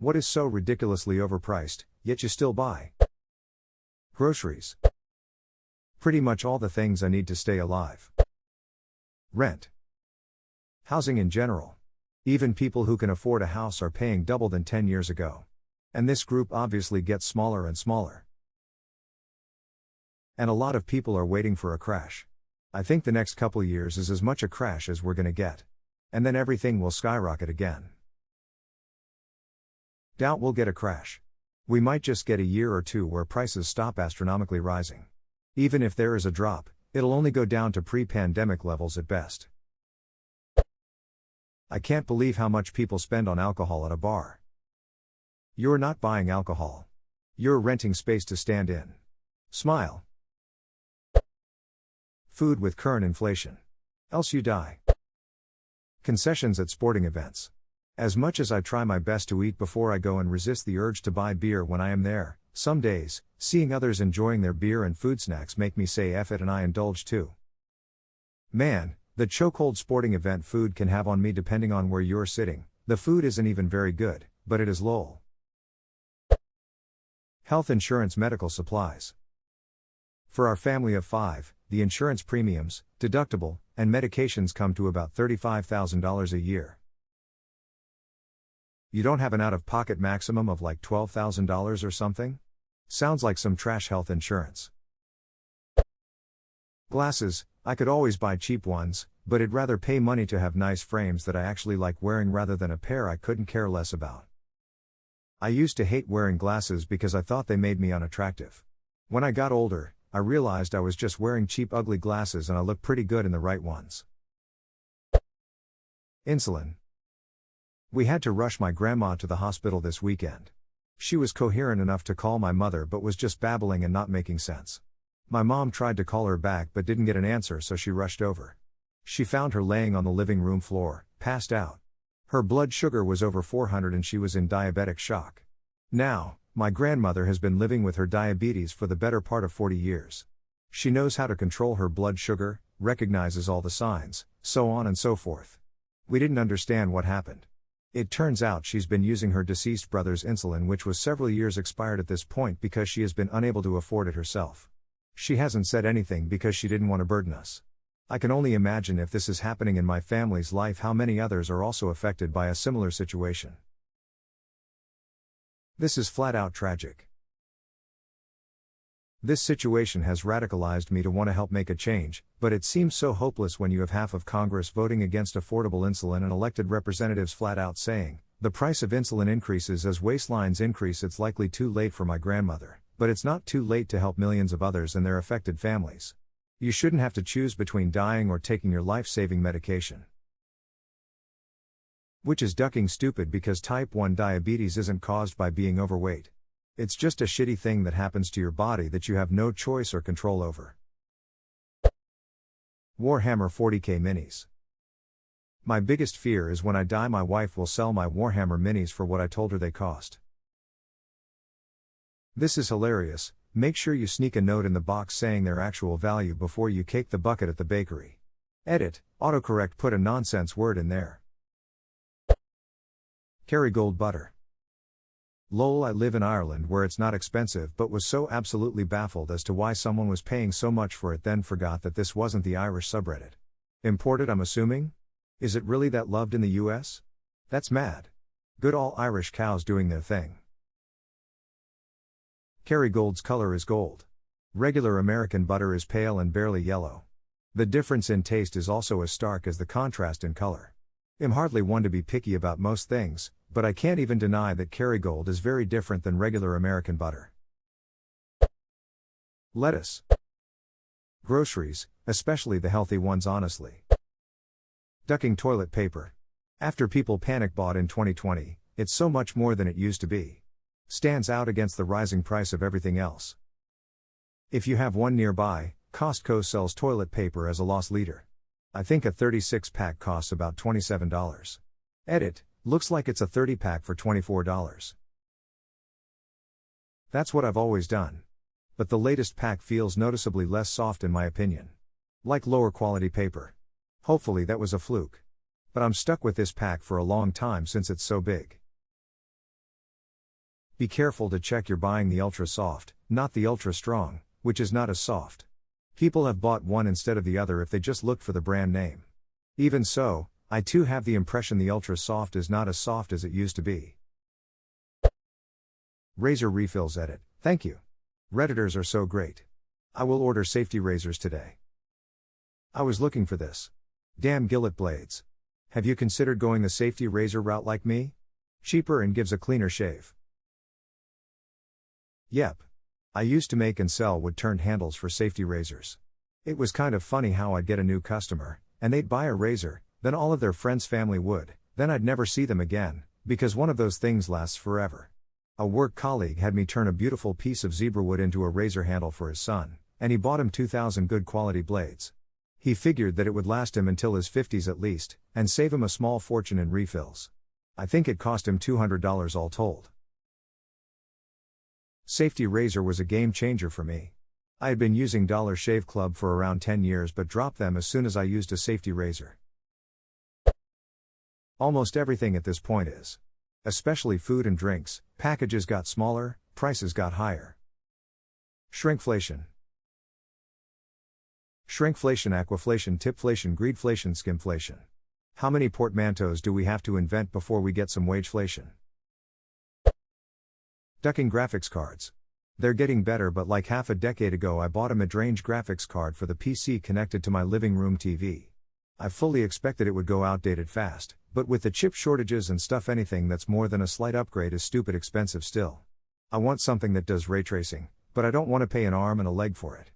What is so ridiculously overpriced, yet you still buy? Groceries. Pretty much all the things I need to stay alive. Rent. Housing in general. Even people who can afford a house are paying double than 10 years ago. And this group obviously gets smaller and smaller. And a lot of people are waiting for a crash. I think the next couple years is as much a crash as we're gonna get. And then everything will skyrocket again. Doubt we'll get a crash. We might just get a year or two where prices stop astronomically rising. Even if there is a drop, it'll only go down to pre-pandemic levels at best. I can't believe how much people spend on alcohol at a bar. You're not buying alcohol. You're renting space to stand in. Smile. Food with current inflation. Else you die. Concessions at sporting events. As much as I try my best to eat before I go and resist the urge to buy beer when I am there, some days, seeing others enjoying their beer and food snacks make me say F it and I indulge too. Man, the chokehold sporting event food can have on me depending on where you're sitting. The food isn't even very good, but it is lol. Health insurance medical supplies. For our family of 5, the insurance premiums, deductible, and medications come to about $35,000 a year. You don't have an out-of-pocket maximum of like $12,000 or something? Sounds like some trash health insurance. Glasses, I could always buy cheap ones, but I'd rather pay money to have nice frames that I actually like wearing rather than a pair I couldn't care less about. I used to hate wearing glasses because I thought they made me unattractive. When I got older, I realized I was just wearing cheap ugly glasses and I look pretty good in the right ones. Insulin. We had to rush my grandma to the hospital this weekend. She was coherent enough to call my mother but was just babbling and not making sense. My mom tried to call her back but didn't get an answer, so she rushed over. She found her laying on the living room floor, passed out. Her blood sugar was over 400 and she was in diabetic shock. Now, my grandmother has been living with her diabetes for the better part of 40 years. She knows how to control her blood sugar, recognizes all the signs, so on and so forth. We didn't understand what happened. It turns out she's been using her deceased brother's insulin, which was several years expired at this point because she has been unable to afford it herself. She hasn't said anything because she didn't want to burden us. I can only imagine if this is happening in my family's life how many others are also affected by a similar situation. This is flat out tragic. This situation has radicalized me to want to help make a change, but it seems so hopeless when you have half of Congress voting against affordable insulin and elected representatives flat out saying, the price of insulin increases as waistlines increase. It's likely too late for my grandmother, but it's not too late to help millions of others and their affected families. You shouldn't have to choose between dying or taking your life-saving medication. Which is ducking stupid because type 1 diabetes isn't caused by being overweight. It's just a shitty thing that happens to your body that you have no choice or control over. Warhammer 40k minis. My biggest fear is when I die my wife will sell my Warhammer minis for what I told her they cost. This is hilarious. Make sure you sneak a note in the box saying their actual value before you cake the bucket at the bakery. Edit, autocorrect put a nonsense word in there. Kerrygold butter. Lol, I live in Ireland where it's not expensive but was so absolutely baffled as to why someone was paying so much for it, then forgot that this wasn't the Irish subreddit. Imported, I'm assuming? Is it really that loved in the US? That's mad. Good all Irish cows doing their thing. Kerrygold's color is gold. Regular American butter is pale and barely yellow. The difference in taste is also as stark as the contrast in color. I'm hardly one to be picky about most things, but I can't even deny that Kerrygold is very different than regular American butter. Lettuce. Groceries, especially the healthy ones honestly. Ducking toilet paper. After people panic bought in 2020, it's so much more than it used to be. Stands out against the rising price of everything else. If you have one nearby, Costco sells toilet paper as a loss leader. I think a 36-pack costs about $27. Edit, looks like it's a 30-pack for $24. That's what I've always done. But the latest pack feels noticeably less soft in my opinion. Like lower quality paper. Hopefully that was a fluke. But I'm stuck with this pack for a long time since it's so big. Be careful to check you're buying the ultra soft, not the ultra strong, which is not as soft. People have bought one instead of the other if they just looked for the brand name. Even so, I too have the impression the ultra soft is not as soft as it used to be. Razor refills edit, thank you. Redditors are so great. I will order safety razors today. I was looking for this. Damn Gillette blades. Have you considered going the safety razor route like me? Cheaper and gives a cleaner shave. Yep. I used to make and sell wood-turned handles for safety razors. It was kind of funny how I'd get a new customer, and they'd buy a razor, then all of their friends' family would, then I'd never see them again, because one of those things lasts forever. A work colleague had me turn a beautiful piece of zebra wood into a razor handle for his son, and he bought him 2,000 good quality blades. He figured that it would last him until his 50s at least, and save him a small fortune in refills. I think it cost him $200 all told. Safety razor was a game changer for me. I had been using Dollar Shave Club for around 10 years but dropped them as soon as I used a safety razor. Almost everything at this point is. Especially food and drinks, packages got smaller, prices got higher. Shrinkflation. Shrinkflation, aquaflation, tipflation, greedflation, skimflation. How many portmanteaus do we have to invent before we get some wageflation? Ducking graphics cards. They're getting better, but like half a decade ago I bought a mid-range graphics card for the PC connected to my living room TV. I fully expected it would go outdated fast, but with the chip shortages and stuff, anything that's more than a slight upgrade is stupid expensive still. I want something that does ray tracing, but I don't want to pay an arm and a leg for it.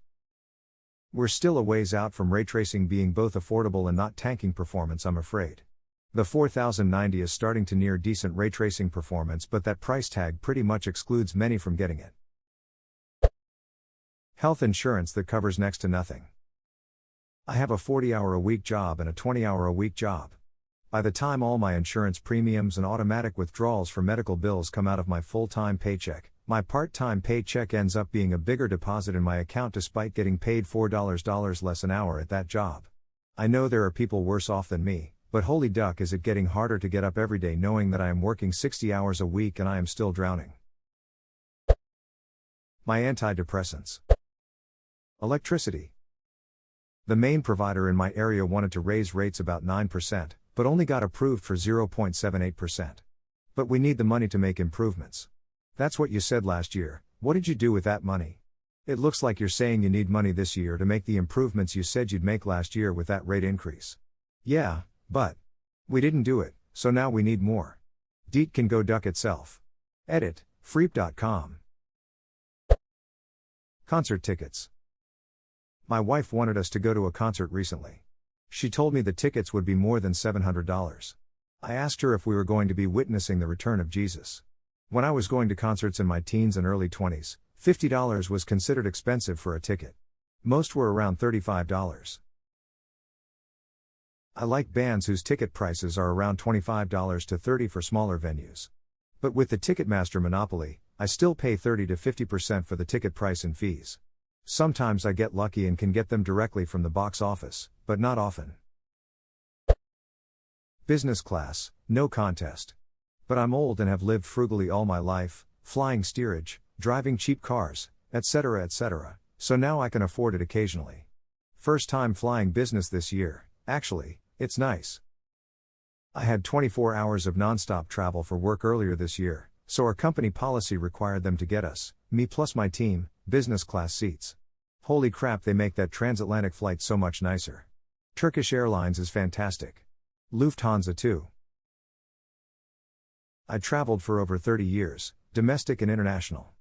We're still a ways out from ray tracing being both affordable and not tanking performance, I'm afraid. The 4090 is starting to near decent ray tracing performance, but that price tag pretty much excludes many from getting it. Health insurance that covers next to nothing. I have a 40-hour-a-week job and a 20-hour-a-week job. By the time all my insurance premiums and automatic withdrawals for medical bills come out of my full-time paycheck, my part-time paycheck ends up being a bigger deposit in my account despite getting paid $4 less an hour at that job. I know there are people worse off than me, but holy duck is it getting harder to get up every day knowing that I am working 60 hours a week and I am still drowning. My antidepressants. Electricity. The main provider in my area wanted to raise rates about 9%, but only got approved for 0.78%. But we need the money to make improvements. That's what you said last year. What did you do with that money? It looks like you're saying you need money this year to make the improvements you said you'd make last year with that rate increase. Yeah, but we didn't do it, so now we need more. Deet can go duck itself. Edit, freep.com. Concert tickets. My wife wanted us to go to a concert recently. She told me the tickets would be more than $700. I asked her if we were going to be witnessing the return of Jesus. When I was going to concerts in my teens and early 20s, $50 was considered expensive for a ticket. Most were around $35. I like bands whose ticket prices are around $25 to $30 for smaller venues. But with the Ticketmaster monopoly, I still pay 30 to 50% for the ticket price and fees. Sometimes I get lucky and can get them directly from the box office, but not often. Business class, no contest. But I'm old and have lived frugally all my life, flying steerage, driving cheap cars, etc., so now I can afford it occasionally. First time flying business this year, actually, it's nice. I had 24 hours of non-stop travel for work earlier this year, so our company policy required them to get us, me plus my team, business class seats. Holy crap, they make that transatlantic flight so much nicer. Turkish Airlines is fantastic. Lufthansa too. I traveled for over 30 years, domestic and international.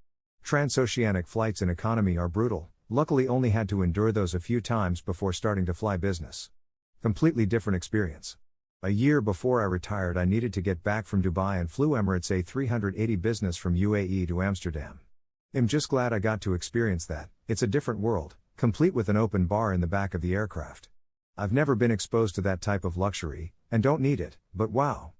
Transoceanic flights in economy are brutal, luckily only had to endure those a few times before starting to fly business. Completely different experience. A year before I retired I needed to get back from Dubai and flew Emirates A380 business from UAE to Amsterdam. I'm just glad I got to experience that. It's a different world, complete with an open bar in the back of the aircraft. I've never been exposed to that type of luxury, and don't need it, but wow.